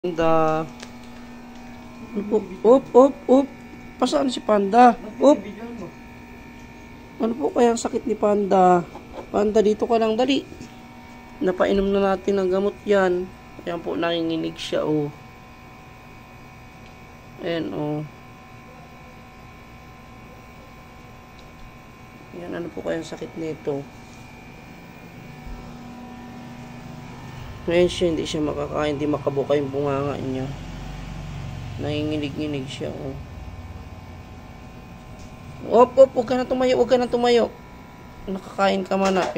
Panda. Up. Pasaan si Panda? Up. Ano po kaya ang sakit ni Panda? Panda, dito ka lang, dali. Napainom na natin ng gamot yan. Ayan po, nanginginig siya, oh. Ayan, oh. Ayan, ano po kaya ang sakit nito? Ngayon siya, hindi siya makakain, hindi makabuka yung bunganga niya. Nanginginig-nginig siya, oh. Huwag ka na tumayo. Nakakain ka man na,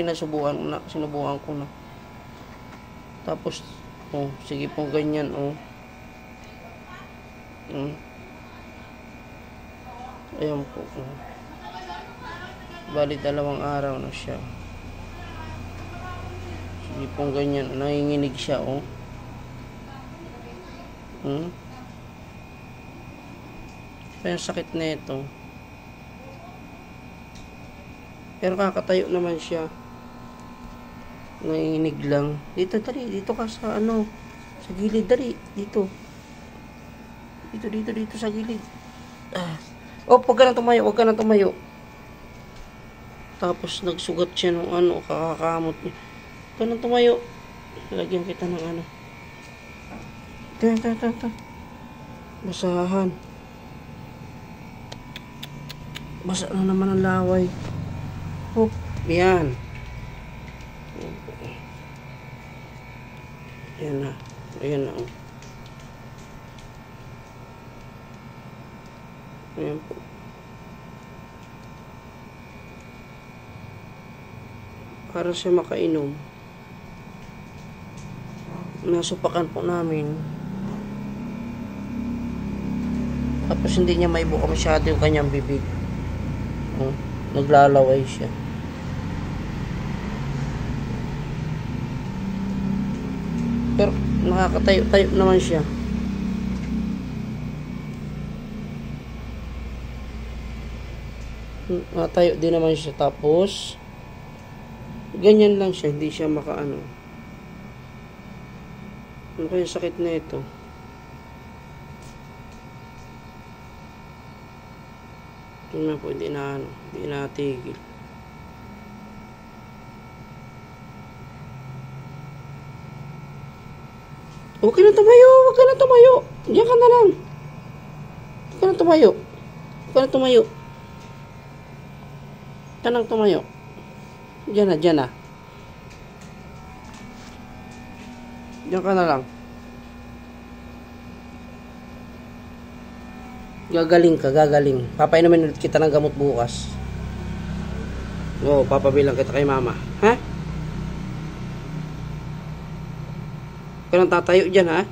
sinubukan ko na. Tapos, oh, sige po ganyan, oh. Ayan po, oh. Bali 2 araw na siya. Sige pong ganyan. Nanginginig siya, oh. Kaya sakit na ito. Pero kakatayo naman siya. Nanginginig lang. Dito, dali. Dito ka sa ano. Sa gilid, dali. Dito. Dito sa gilid. Oh, huwag ka na tumayo. Tapos nagsugat siya ng ano, kakakamot niya. Huwag ka na tumayo. Lagyan kita ng ano. Ito. Basahan. Basa na naman ang laway. Hop. Yan. Ayan na. Ayan po. Para siya makainom. Nasupakan po namin. Tapos hindi niya maibuka masyado yung kanyang bibig. Naglalaway siya. Pero nakakatayo naman siya. Nakatayo din naman siya. Tapos ganyan lang siya, hindi siya makaano. Ano kaya sakit na ito? Tingnan po, hindi natigil. Huwag ka na tumayo. Diyan ka na lang. Huwag ka na tumayo. Tanang tumayo. Diyan na. Diyan ka na lang. Gagaling. Papainumin ulit kita ng gamot bukas. Oo, papabilang kita kay mama. Ha? Huwag ka nang tatayo dyan, ha?